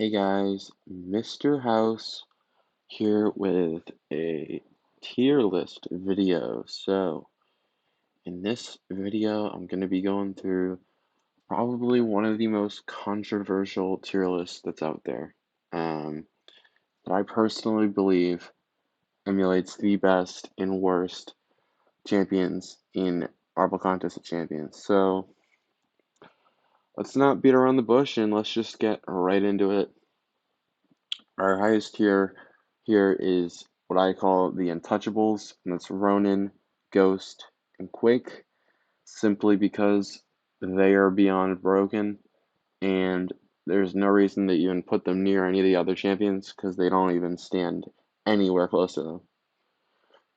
Hey guys, Mr. House here with a tier list video. So, in this video, I'm going to be going through probably one of the most controversial tier lists that's out there. Um, that I personally believe emulates the best and worst champions in Marvel Contest of Champions. So, let's not beat around the bush and let's just get right into it. Our highest tier here is what I call the Untouchables, and that's Ronin, Ghost, and Quake, simply because they are beyond broken, and there's no reason to even put them near any of the other champions because they don't even stand anywhere close to them.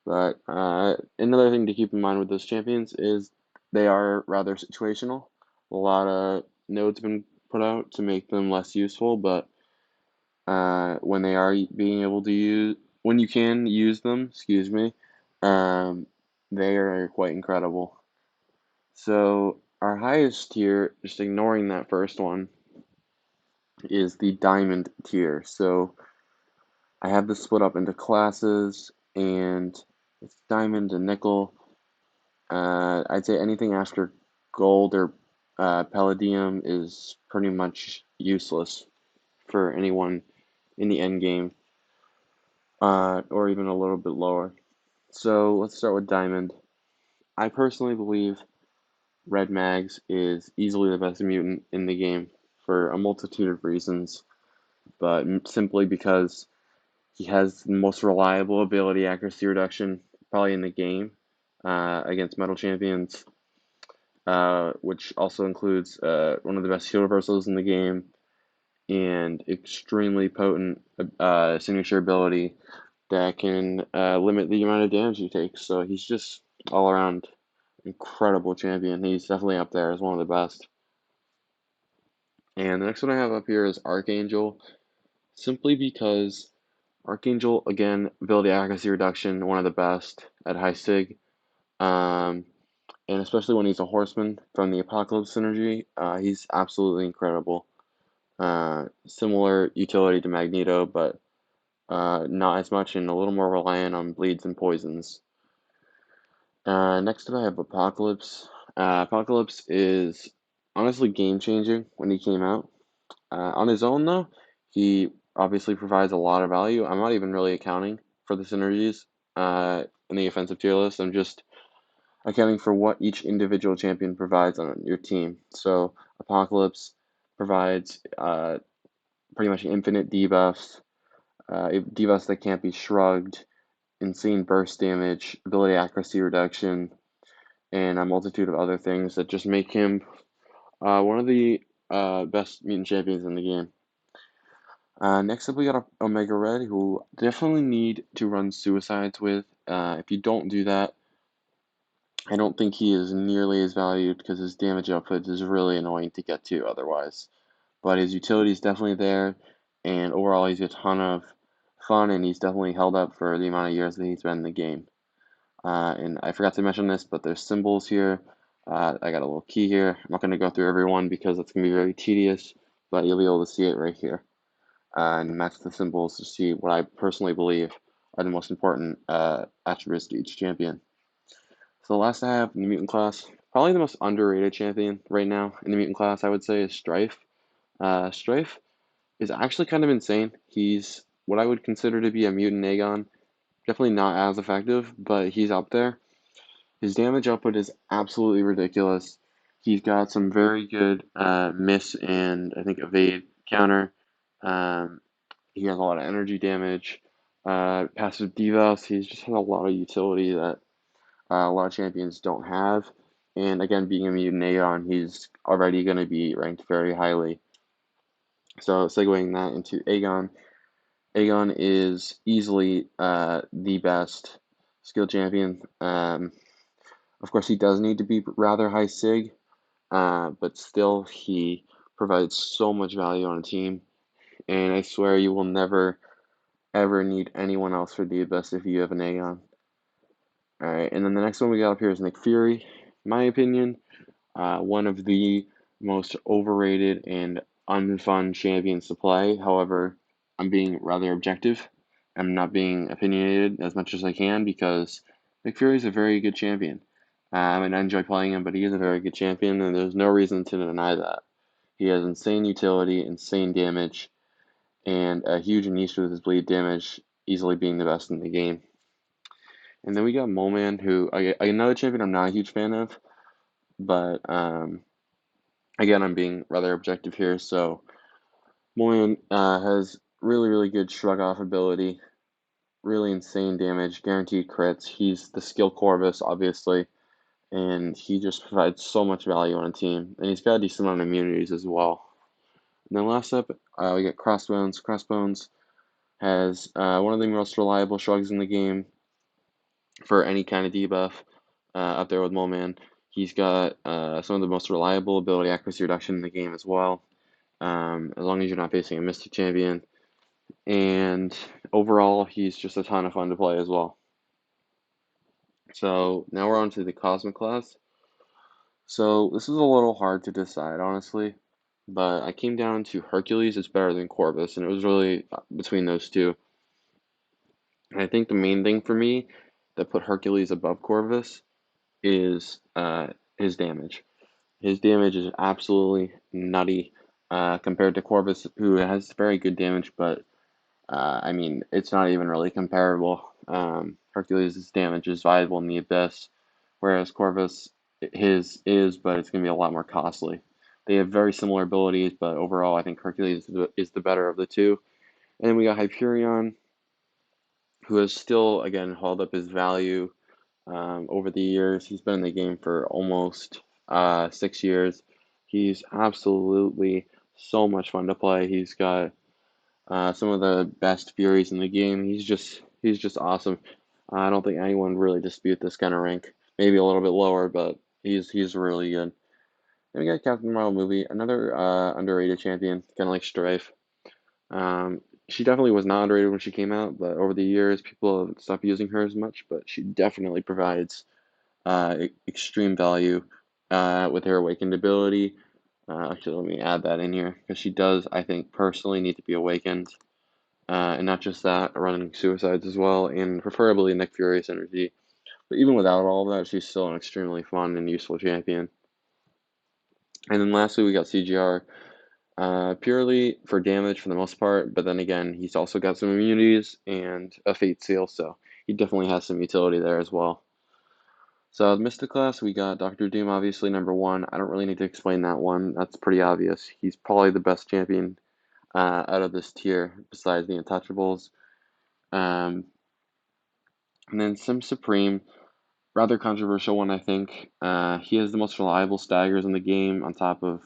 But another thing to keep in mind with those champions is they are rather situational. A lot of nodes have been put out to make them less useful, but when they are being able to when you can use them, excuse me, um, they are quite incredible. So our highest tier, just ignoring that first one, is the diamond tier. So I have this split up into classes, and it's diamond and nickel. I'd say anything after gold or palladium is pretty much useless for anyone in the end game. Or even a little bit lower. So let's start with Diamond. I personally believe Red Mags is easily the best mutant in the game for a multitude of reasons, but simply because he has the most reliable ability accuracy reduction probably in the game against metal champions, which also includes one of the best heal reversals in the game and extremely potent signature ability that can limit the amount of damage he takes. So he's just all around incredible champion. He's definitely up there as one of the best. And the next one I have up here is Archangel, simply because Archangel, again, ability accuracy reduction, one of the best at high sig. Um, and especially when he's a horseman from the Apocalypse synergy, he's absolutely incredible. Similar utility to Magneto, but not as much and a little more reliant on bleeds and poisons. Next up, I have Apocalypse. Apocalypse is honestly game changing when he came out. On his own, though, he obviously provides a lot of value. I'm not even really accounting for the synergies in the offensive tier list. I'm just accounting for what each individual champion provides on your team. So, Apocalypse provides pretty much infinite debuffs, debuffs that can't be shrugged, insane burst damage, ability accuracy reduction, and a multitude of other things that just make him one of the best mutant champions in the game. Next up, we got Omega Red, who definitely need to run suicides with. If you don't do that, I don't think he is nearly as valued because his damage output is really annoying to get to otherwise. But his utility is definitely there, and overall, he's a ton of fun, and he's definitely held up for the amount of years that he's been in the game. And I forgot to mention this, but there's symbols here. I got a little key here. I'm not going to go through every one because it's going to be very tedious, but you'll be able to see it right here and match the symbols to see what I personally believe are the most important attributes to each champion. So the last I have in the mutant class, probably the most underrated champion right now in the mutant class, I would say, is Strife. Strife is actually kind of insane. He's what I would consider to be a mutant Aegon. Definitely not as effective, but he's up there. His damage output is absolutely ridiculous. He's got some very good miss and I think evade counter. Um, he has a lot of energy damage, passive debuffs. He's just has a lot of utility that a lot of champions don't have. And again, being a mutant Aeon, he's already going to be ranked very highly. So segueing that into Aegon, Aegon is easily the best skill champion. Of course, he does need to be rather high sig, but still, he provides so much value on a team. And I swear you will never, ever need anyone else for the best if you have an Aegon. Alright, and then the next one we got up here is Nick Fury. In my opinion, one of the most overrated and unfun champions to play. However, I'm being rather objective. I'm not being opinionated as much as I can because McFury is a very good champion. And I enjoy playing him, but he is a very good champion, and there's no reason to deny that. He has insane utility, insane damage, and a huge niche with his bleed damage, easily being the best in the game. And then we got Moleman, who another champion I'm not a huge fan of, but again, I'm being rather objective here. So Moleman has really good shrug off ability, really insane damage, guaranteed crits. He's the skill Corvus, obviously, and he just provides so much value on a team. And he's got a decent amount of immunities as well. And then last up, we got Crossbones. Crossbones has one of the most reliable shrugs in the game for any kind of debuff up there with Moleman. He's got some of the most reliable ability accuracy reduction in the game as well, as long as you're not facing a Mystic champion. And overall, he's just a ton of fun to play as well. So now we're on to the Cosmic class. So this is a little hard to decide, honestly, but I came down to Hercules is better than Corvus, and it was really between those two. And I think the main thing for me that put Hercules above Corvus is his damage. His damage is absolutely nutty compared to Corvus, who has very good damage, but I mean, it's not even really comparable. Hercules' damage is valuable in the Abyss, whereas Corvus, his is, but it's going to be a lot more costly. They have very similar abilities, but overall, I think Hercules is the better of the two. And then we got Hyperion, who has still, again, held up his value over the years. He's been in the game for almost 6 years. He's absolutely so much fun to play. He's got some of the best Furies in the game. He's just awesome. I don't think anyone really dispute this kind of rank. Maybe a little bit lower, but he's really good. Then we got Captain Marvel movie, another underrated champion, kind of like Strife. She definitely was not underrated when she came out, but over the years, people have stopped using her as much. But she definitely provides extreme value with her awakened ability. Actually, let me add that in here because she does, I think, personally need to be awakened. And not just that, running suicides as well, and preferably Nick Fury's energy. But even without all of that, she's still an extremely fun and useful champion. And then lastly, we got CGR, purely for damage for the most part, but then again, he's also got some immunities and a Fate Seal, so he definitely has some utility there as well. So the Mystic class, we got Doctor Doom, obviously number one. I don't really need to explain that one. That's pretty obvious. He's probably the best champion out of this tier, besides the Untouchables. Um, and then Sim Supreme, rather controversial one, I think. He has the most reliable staggers in the game, on top of,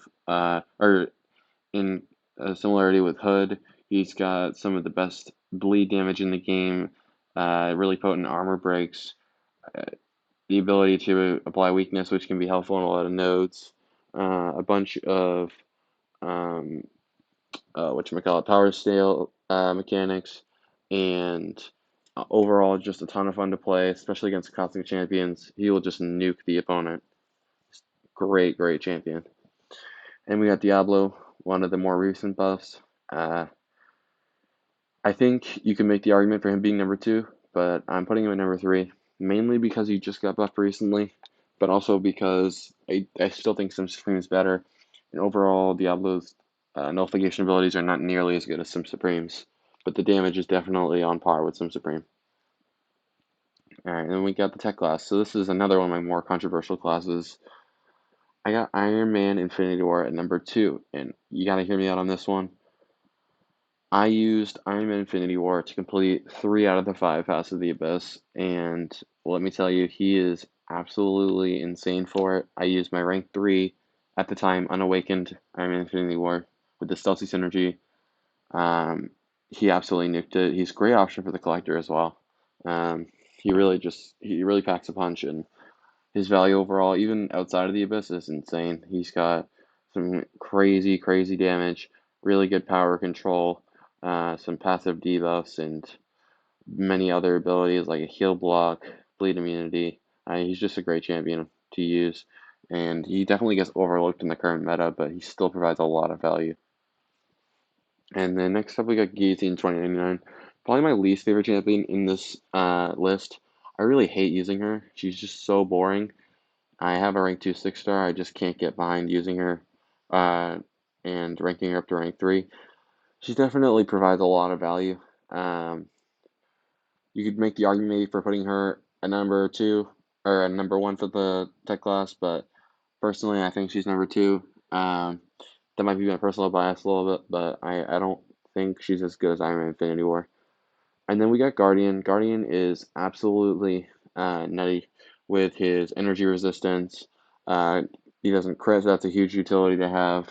or in similarity with Hood. He's got some of the best bleed damage in the game, really potent armor breaks, uh, the ability to apply weakness, which can be helpful in a lot of nodes, a bunch of um, whatchamacallit, power scale mechanics, and overall just a ton of fun to play, especially against cosmic champions. He will just nuke the opponent. Great champion. And we got Diablo, one of the more recent buffs. I think you can make the argument for him being number two, but I'm putting him at number three, mainly because he just got buffed recently, but also because I still think Sim Supreme is better. And overall, Diablo's nullification abilities are not nearly as good as Sim Supreme's, but the damage is definitely on par with Sim Supreme. Alright, and then we got the tech class. So this is another one of my more controversial classes. I got Iron Man Infinity War at number two, and you gotta hear me out on this one. I used Iron Man Infinity War to complete 3 out of the 5 Paths of the Abyss, and let me tell you, he is absolutely insane for it. I used my rank 3 at the time, unawakened Iron Man Infinity War with the Stealthy Synergy. Um, he absolutely nuked it. He's a great option for the Collector as well. He really packs a punch, and his value overall, even outside of the Abyss, is insane. He's got some crazy damage, really good power control, some passive debuffs, and many other abilities like a heal block, bleed immunity. He's just a great champion to use, and he definitely gets overlooked in the current meta, but he still provides a lot of value. And then next up, we got Guillotine 2099. Probably my least favorite champion in this list. I really hate using her. She's just so boring. I have a rank 2 6-star. I just can't get behind using her uh, and ranking her up to rank 3. She definitely provides a lot of value. Um, you could make the argument maybe for putting her a number 2 or a number 1 for the tech class, but personally, I think she's number 2. That might be my personal bias a little bit, but I don't think she's as good as Iron Man Infinity War. And then we got Guardian. Guardian is absolutely nutty with his energy resistance. Uh, he doesn't crit, so that's a huge utility to have.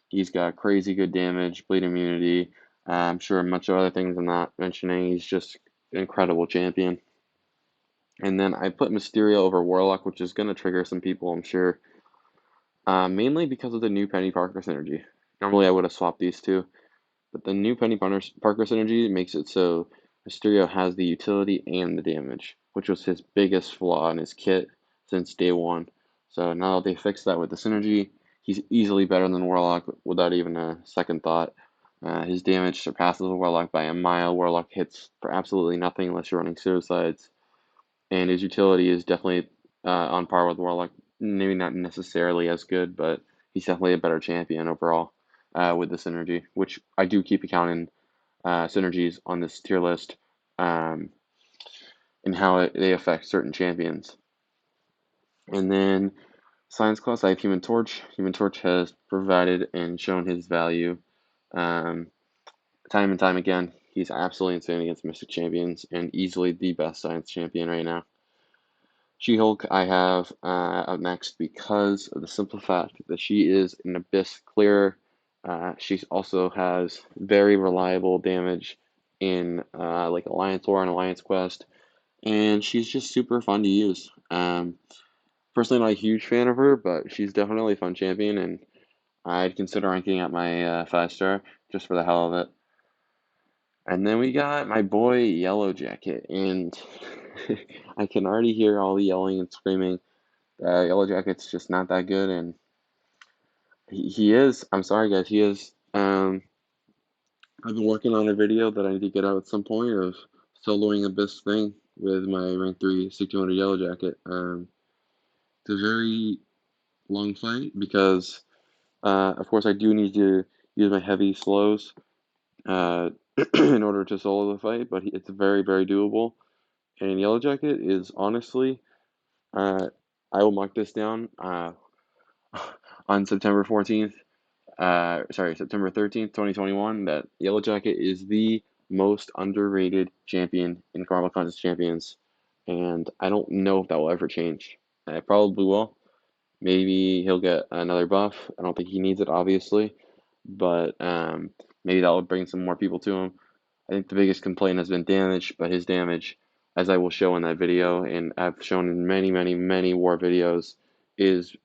He's got crazy good damage, bleed immunity. I'm sure much of other things I'm not mentioning. He's just an incredible champion. And then I put Mysterio over Warlock, which is going to trigger some people, I'm sure. Mainly because of the new Penny Parker synergy. Normally I would have swapped these two, but the new Parker synergy makes it so Mysterio has the utility and the damage, which was his biggest flaw in his kit since day one. So now that they fixed that with the synergy, he's easily better than Warlock without even a second thought. His damage surpasses Warlock by a mile. Warlock hits for absolutely nothing unless you're running suicides, and his utility is definitely on par with Warlock. Maybe not necessarily as good, but he's definitely a better champion overall with the synergy, which I do keep accounting synergies on this tier list um, and how they affect certain champions. And then Science Class, I have Human Torch. Human Torch has provided and shown his value um, time and time again. He's absolutely insane against Mystic Champions and easily the best Science Champion right now. She-Hulk I have up next because of the simple fact that she is an Abyss clearer. She also has very reliable damage in like Alliance War and Alliance Quest, and she's just super fun to use. Personally, not a huge fan of her, but she's definitely a fun champion, and I'd consider ranking at my 5-star just for the hell of it. And then we got my boy Yellow Jacket, and I can already hear all the yelling and screaming. Yellow Jacket's just not that good, and he is. I'm sorry, guys. He is. I've been working on a video that I need to get out at some point of soloing Abyss thing with my rank 3 6200 Yellow Jacket. It's a very long fight because, of course, I do need to use my heavy slows uh, in order to solo the fight, but it's very, very doable. And Yellow Jacket is honestly, uh, I will mark this down on September 14th. September 13th, 2021, that Yellow Jacket is the most underrated champion in Marvel Contest Champions. And I don't know if that will ever change. I probably will. Maybe he'll get another buff. I don't think he needs it, obviously. But maybe that will bring some more people to him. I think the biggest complaint has been damage, but his damage, as I will show in that video, and I've shown in many, many, many war videos, is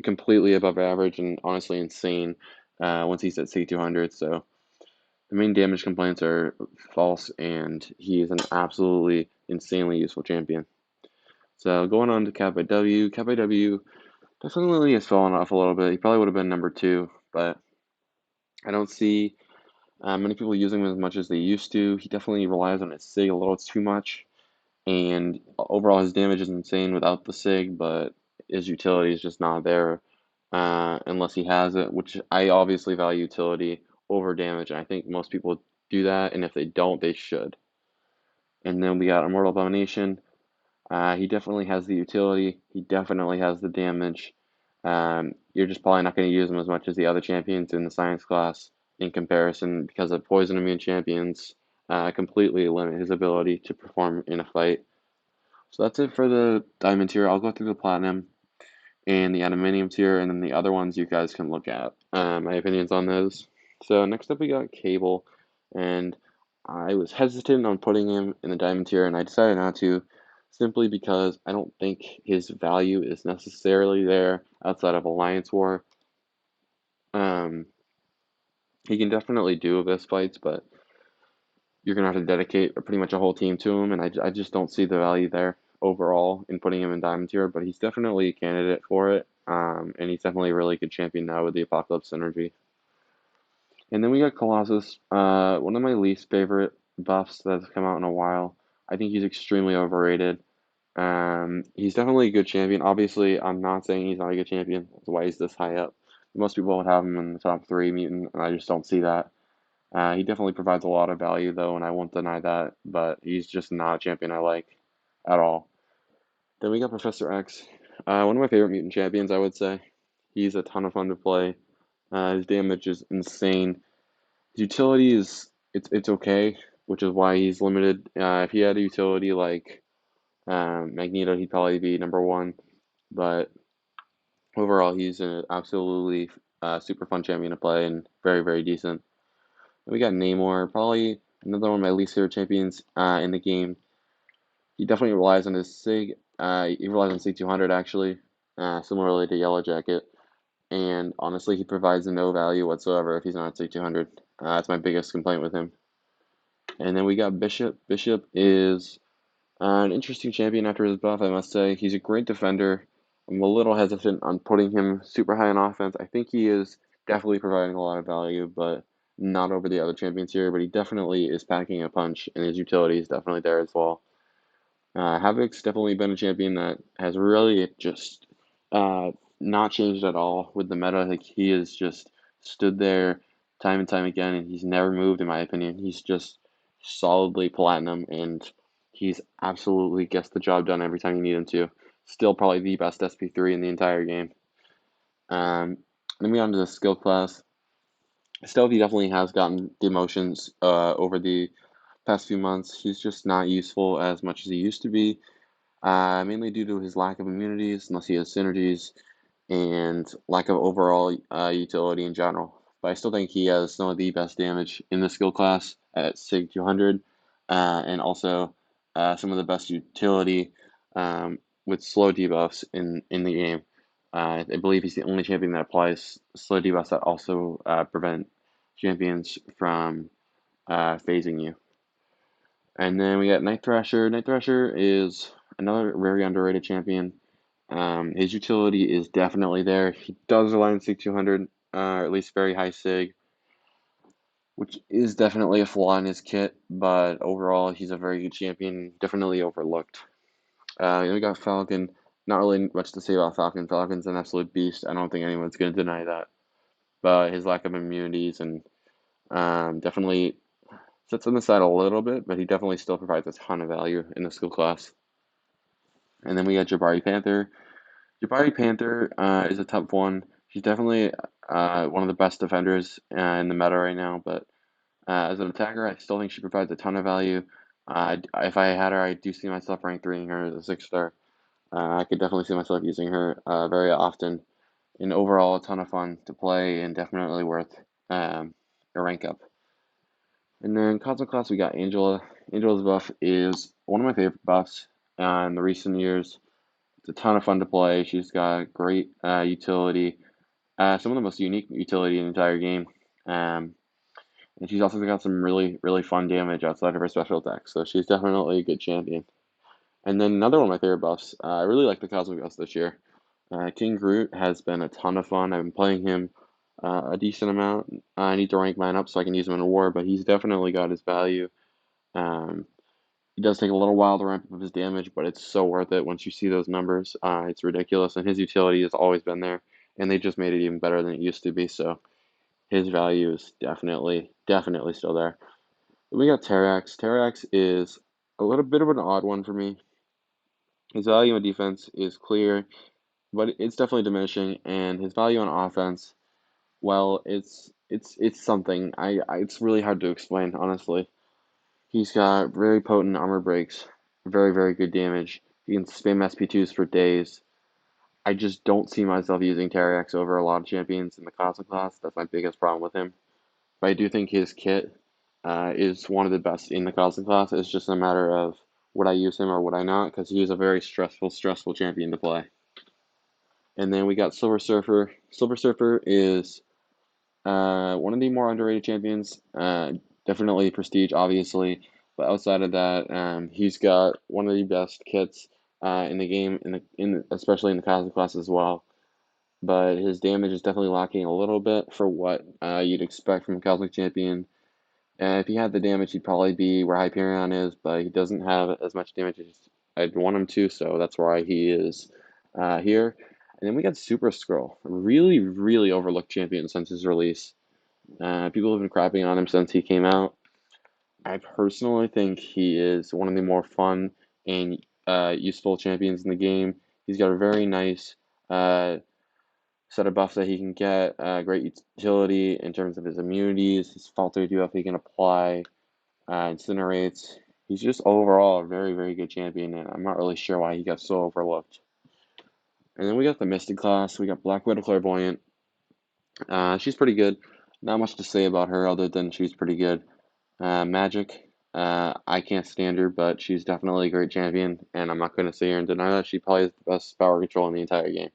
completely above average and honestly insane once he's at C200. So the main damage complaints are false, and he is an absolutely insanely useful champion. So going on to Kappa W. Kappa W definitely has fallen off a little bit. He probably would have been number 2, but I don't see many people using him as much as they used to. He definitely relies on his SIG a little too much, and overall his damage is insane without the SIG, but his utility is just not there unless he has it, which I obviously value utility over damage, and I think most people do that, and if they don't, they should. And then we got Immortal Abomination. He definitely has the utility. He definitely has the damage. You're just probably not going to use him as much as the other champions in the science class in comparison because of poison immune champions completely limit his ability to perform in a fight. So that's it for the diamond tier. I'll go through the platinum and the adamantium tier, and then the other ones you guys can look at. My opinions on those. So next up we got Cable, and I was hesitant on putting him in the diamond tier, and I decided not to, simply because I don't think his value is necessarily there outside of Alliance War. Um, he can definitely do Abyss fights, but you're gonna have to dedicate pretty much a whole team to him, and I just don't see the value there overall in putting him in diamond tier. But he's definitely a candidate for it, and he's definitely a really good champion now with the Apocalypse synergy. And then we got Colossus, one of my least favorite buffs that's come out in a while. I think he's extremely overrated. He's definitely a good champion. Obviously, I'm not saying he's not a good champion. That's why he's this high up. Most people would have him in the top three mutant, and I just don't see that. He definitely provides a lot of value, though, and I won't deny that, but he's just not a champion I like at all. Then we got Professor X, one of my favorite mutant champions, I would say. He's a ton of fun to play. His damage is insane. His utility is it's okay, which is why he's limited. If he had a utility like Magneto, he'd probably be number one. But overall, he's an absolutely super fun champion to play and very, very decent. We got Namor, probably another one of my least favorite champions in the game. He definitely relies on his Sig. He relies on Sig 200 actually, similarly to Yellow Jacket. And honestly, he provides no value whatsoever if he's not at Sig 200. That's my biggest complaint with him. And then we got Bishop. Bishop is an interesting champion after his buff, I must say. He's a great defender. I'm a little hesitant on putting him super high on offense. I think he is definitely providing a lot of value, but not over the other champions here. But he definitely is packing a punch, and his utility is definitely there as well. Havoc's definitely been a champion that has really just not changed at all with the meta. Like he has just stood there time and time again, and he's never moved, in my opinion. He's just solidly platinum, and he's absolutely gets the job done every time you need him to. Still probably the best SP3 in the entire game. Then we on to the skill class. Still, he definitely has gotten demotions over the past few months. He's just not useful as much as he used to be, mainly due to his lack of immunities, unless he has synergies, and lack of overall utility in general. But I still think he has some of the best damage in the skill class at Sig 200, and also some of the best utility with slow debuffs in the game. I believe he's the only champion that applies slow debuffs that also prevent champions from phasing you. And then we got Night Thrasher. Night Thrasher is another very underrated champion. His utility is definitely there. He does rely on Sig 200, or at least very high Sig, which is definitely a flaw in his kit, but overall, he's a very good champion, definitely overlooked. Then we got Falcon. Not really much to say about Falcon. Falcon's an absolute beast. I don't think anyone's going to deny that. But his lack of immunities and definitely sets him aside a little bit, but he definitely still provides a ton of value in the skill class. And then we got Jabari Panther. Jabari Panther is a top one. She's definitely one of the best defenders in the meta right now, but as an attacker, I still think she provides a ton of value. If I had her, I do see myself rank 3ing her as a 6-star. I could definitely see myself using her very often. And overall, a ton of fun to play and definitely worth a rank up. And then Cosmic Class, we got Angela. Angela's buff is one of my favorite buffs in the recent years. It's a ton of fun to play. She's got great utility, some of the most unique utility in the entire game. And she's also got some really, really fun damage outside of her special attacks. So she's definitely a good champion. And then another one of my favorite buffs. I really like the Cosmic buffs this year. King Groot has been a ton of fun. I've been playing him a decent amount. I need to rank mine up so I can use him in a war, but he's definitely got his value. Um, It does take a little while to ramp up his damage, but it's so worth it once you see those numbers. It's ridiculous, and his utility has always been there, and they just made it even better than it used to be. So his value is definitely, definitely still there. Then we got Terrax. Terrax is a little bit of an odd one for me. His value on defense is clear, but it's definitely diminishing, and his value on offense, well, it's something. It's really hard to explain, honestly. He's got very potent armor breaks, very, very good damage. He can spam SP2s for days. I just don't see myself using Terrax over a lot of champions in the Cosmic class. That's my biggest problem with him. But I do think his kit is one of the best in the Cosmic class. It's just a matter of would I use him or would I not, because he is a very stressful champion to play. And then we got Silver Surfer. Silver Surfer is one of the more underrated champions. Definitely prestige, obviously, but outside of that, he's got one of the best kits in the game, especially in the Cosmic class as well. but his damage is definitely lacking a little bit for what you'd expect from a Cosmic Champion. If he had the damage, he'd probably be where Hyperion is, but he doesn't have as much damage as I'd want him to, so that's why he is here. And then we got Super Skrull, a really, really overlooked champion since his release. People have been crapping on him since he came out. I personally think he is one of the more fun and useful champions in the game. He's got a very nice set of buffs that he can get, great utility in terms of his immunities, his falter debuff he can apply, incinerates. He's just overall a very, very good champion, and I'm not really sure why he got so overlooked. And then we got the Mystic class. We got Black Widow Clairvoyant. She's pretty good. Not much to say about her other than she's pretty good. Magic. I can't stand her, but she's definitely a great champion, and I'm not going to sit here and deny that. She probably has the best power control in the entire game.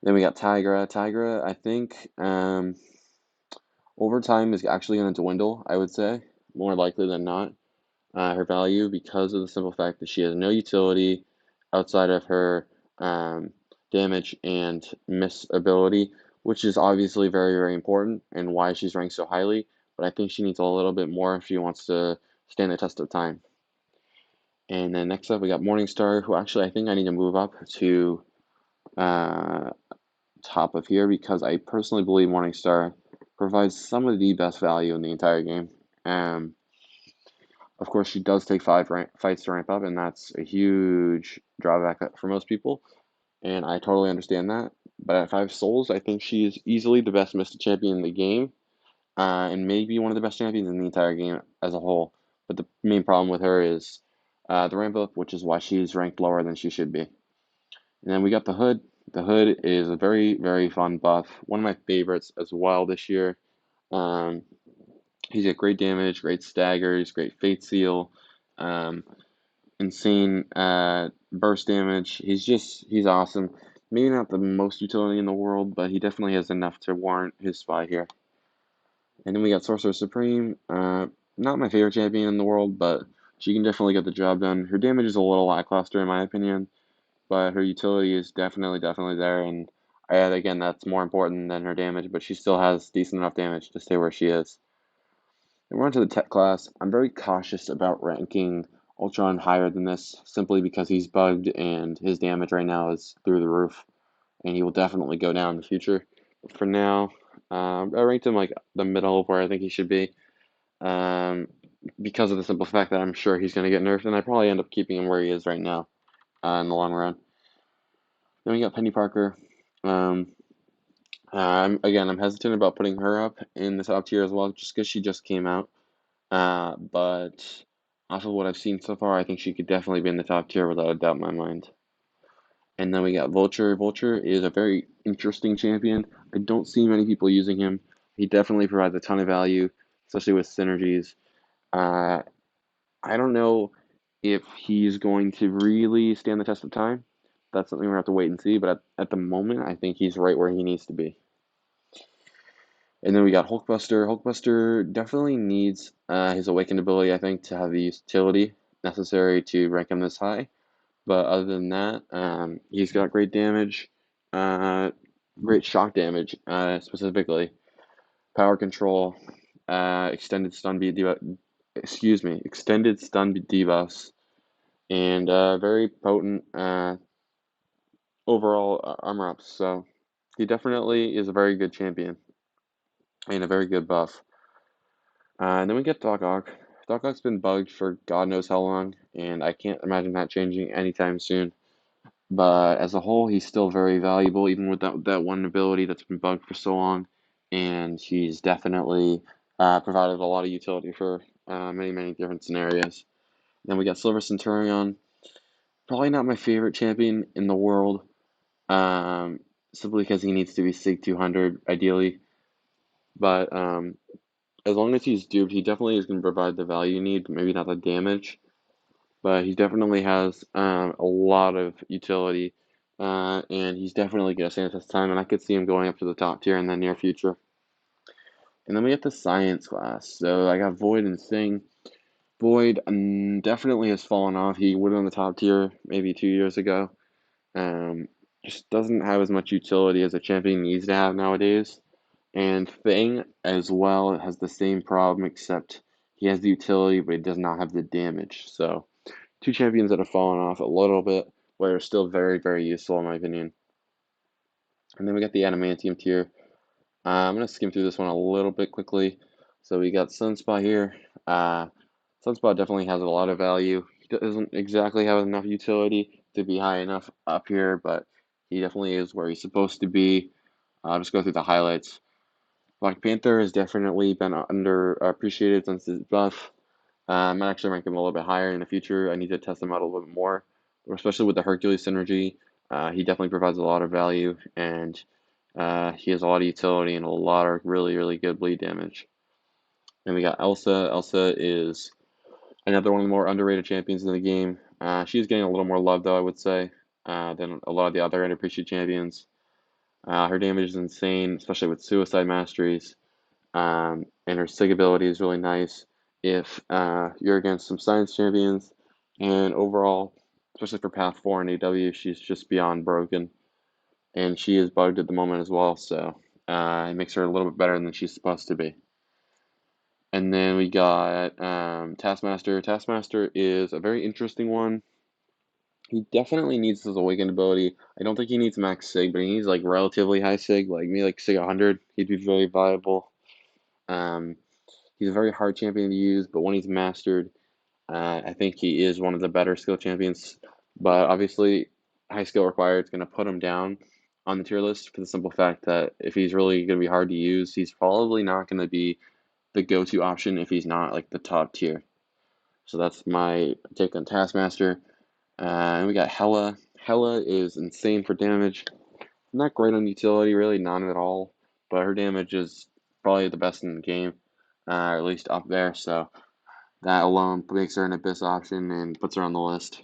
Then we got Tigra. Tigra, I think, over time is actually going to dwindle, I would say, more likely than not. Her value because of the simple fact that she has no utility outside of her damage and miss ability, which is obviously very, very important and why she's ranked so highly. But I think she needs a little bit more if she wants to stand the test of time. And then next up, we got Morningstar, who actually I think I need to move up to uh, top of here because I personally believe Morningstar provides some of the best value in the entire game. Of course, she does take fights to ramp up, and that's a huge drawback for most people, and I totally understand that. But at 5 souls, I think she is easily the best Mystic champion in the game, and maybe one of the best champions in the entire game as a whole. But the main problem with her is the ramp up, which is why she's ranked lower than she should be. And then we got the Hood. The Hood is a very, very fun buff, one of my favorites as well this year. Um, he's got great damage, great staggers, great Fate Seal. Um, insane burst damage. He's awesome. Maybe not the most utility in the world, but he definitely has enough to warrant his spot here. And then we got Sorcerer Supreme. Not my favorite champion in the world, but she can definitely get the job done. Her damage is a little lackluster in my opinion, but her utility is definitely there. And again, that's more important than her damage, but she still has decent enough damage to stay where she is. And we're on to the tech class. I'm very cautious about ranking Ultron higher than this simply because he's bugged and his damage right now is through the roof, and he will definitely go down in the future. But for now, I ranked him like the middle of where I think he should be um, because of the simple fact that I'm sure he's going to get nerfed, and I probably end up keeping him where he is right now in the long run. Then we got Penny Parker. Um, I'm hesitant about putting her up in the top tier as well, just because she just came out. But off of what I've seen so far, I think she could definitely be in the top tier without a doubt in my mind. And then we got Vulture. Vulture is a very interesting champion. I don't see many people using him. He definitely provides a ton of value, especially with synergies. Uh, I don't know if he's going to really stand the test of time. That's something we're going to have to wait and see. But at the moment, I think he's right where he needs to be. And then we got Hulkbuster. Hulkbuster definitely needs his awakened ability, I think, to have the utility necessary to rank him this high. But other than that, he's got great damage, uh, great shock damage, specifically power control, extended stun beat debuff, extended stun debuffs, and very potent overall armor ups. So he is a very good champion and a very good buff. And then we get Doc Ock. Doc Ock's been bugged for God knows how long, and I can't imagine that changing anytime soon. But as a whole, he's still very valuable, even with that one ability that's been bugged for so long. And he's definitely provided a lot of utility for many different scenarios. Then we got Silver Centurion. Probably not my favorite champion in the world, um, simply because he needs to be Sig 200 ideally. But as long as he's duped, he definitely is going to provide the value you need, but maybe not the damage. But he definitely has a lot of utility, and he's definitely going to stand this time, and I could see him going up to the top tier in the near future. And then we have the science class. So I got Void and Sing. Void definitely has fallen off. He would have been on the top tier maybe 2 years ago. just doesn't have as much utility as a champion needs to have nowadays. And Fang as well has the same problem, except he has the utility, but he does not have the damage. So two champions that have fallen off a little bit, but are still very, very useful in my opinion. And then we got the Adamantium tier. I'm gonna skim through this one a little bit quickly. So we got Sunspot here. Uh, Sunspot definitely has a lot of value. He doesn't exactly have enough utility to be high enough up here, but he definitely is where he's supposed to be. I'll just go through the highlights. Black Panther has definitely been underappreciated since his buff. I might actually rank him a little bit higher in the future. I need to test him out a little bit more, especially with the Hercules synergy. He definitely provides a lot of value, and he has a lot of utility and a lot of really, really good bleed damage. And we got Elsa. Elsa is another one of the more underrated champions in the game. She's getting a little more love, though, I would say, than a lot of the other underappreciated champions. Her damage is insane, especially with Suicide Masteries. And her sig ability is really nice if you're against some science champions. And overall, especially for Path 4 and AW, she's just beyond broken. And she is bugged at the moment as well, so it makes her a little bit better than she's supposed to be. And then we got Taskmaster. Taskmaster is a very interesting one. He definitely needs his awakened ability. I don't think he needs max sig, but he needs like relatively high sig, like maybe like sig 100. He'd be very viable. Um, he's a very hard champion to use, but when he's mastered, I think he is one of the better skill champions. But obviously, high skill required is going to put him down on the tier list for the simple fact that if he's really going to be hard to use, he's probably not going to be the go-to option if he's not like the top tier. So that's my take on Taskmaster. And we got Hela. Hela is insane for damage. Not great on utility, really, none at all. But her damage is probably the best in the game, or at least up there. So that alone makes her an Abyss option and puts her on the list.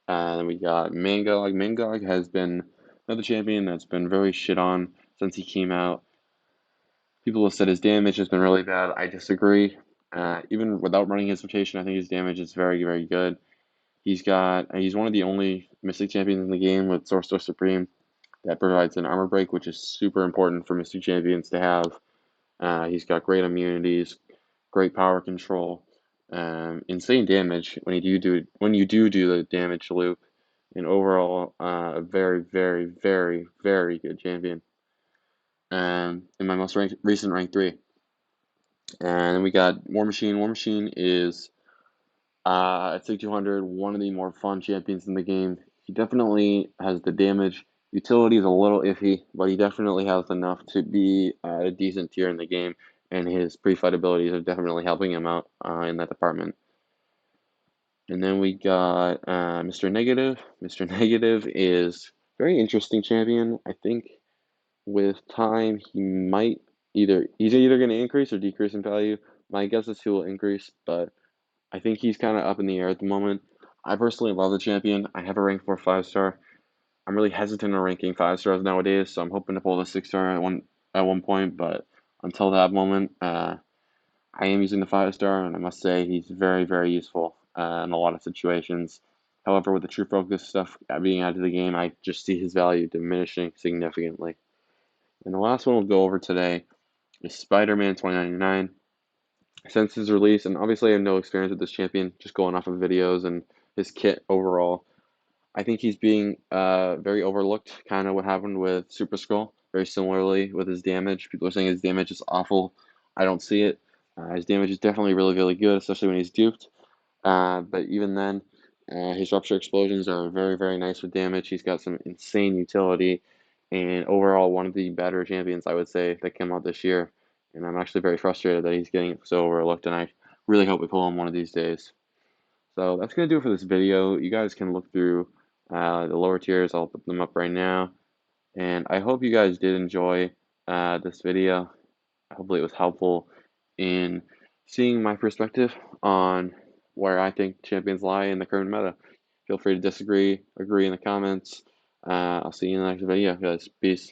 Then we got Mangog. Mangog has been another champion that's been very shit on since he came out. People have said his damage has been really bad. I disagree. Even without running his mutation, I think his damage is very, very good. He's one of the only Mystic champions in the game with Sorcerer Supreme that provides an armor break, which is super important for Mystic champions to have. He's got great immunities, great power control, insane damage when you do the damage loop, and overall a very, very, very, very good champion. In my most recent rank 3. And then we got War Machine. War Machine is at 6200, one of the more fun champions in the game. He definitely has the damage. Utility is a little iffy, but he definitely has enough to be a decent tier in the game, and his pre-fight abilities are definitely helping him out in that department. And then we got Mr. Negative. Mr. Negative is a very interesting champion. I think with time he's either going to increase or decrease in value. My guess is he will increase, but I think he's kind of up in the air at the moment. I personally love the champion. I have a rank 4 5-star. I'm really hesitant on ranking 5 stars nowadays, so I'm hoping to pull the 6-star at one point. But until that moment, I am using the 5-star, and I must say he's very, very useful in a lot of situations. However, with the True Focus stuff being added to the game, I just see his value diminishing significantly. And the last one we'll go over today is Spider-Man 2099. Since his release, and obviously I have no experience with this champion, just going off of videos and his kit overall, I think he's being very overlooked, kind of what happened with Super Skull, very similarly with his damage. People are saying his damage is awful. I don't see it. His damage is definitely really, really good, especially when he's duped. But even then, his Rupture Explosions are very, very nice with damage. He's got some insane utility, and overall one of the better champions, I would say, that came out this year. And I'm actually very frustrated that he's getting so overlooked, and I really hope we pull him one of these days. So that's going to do it for this video. You guys can look through the lower tiers. I'll put them up right now. And I hope you guys did enjoy this video. Hopefully it was helpful in seeing my perspective on where I think champions lie in the current meta. Feel free to disagree, agree in the comments. I'll see you in the next video, guys. Peace.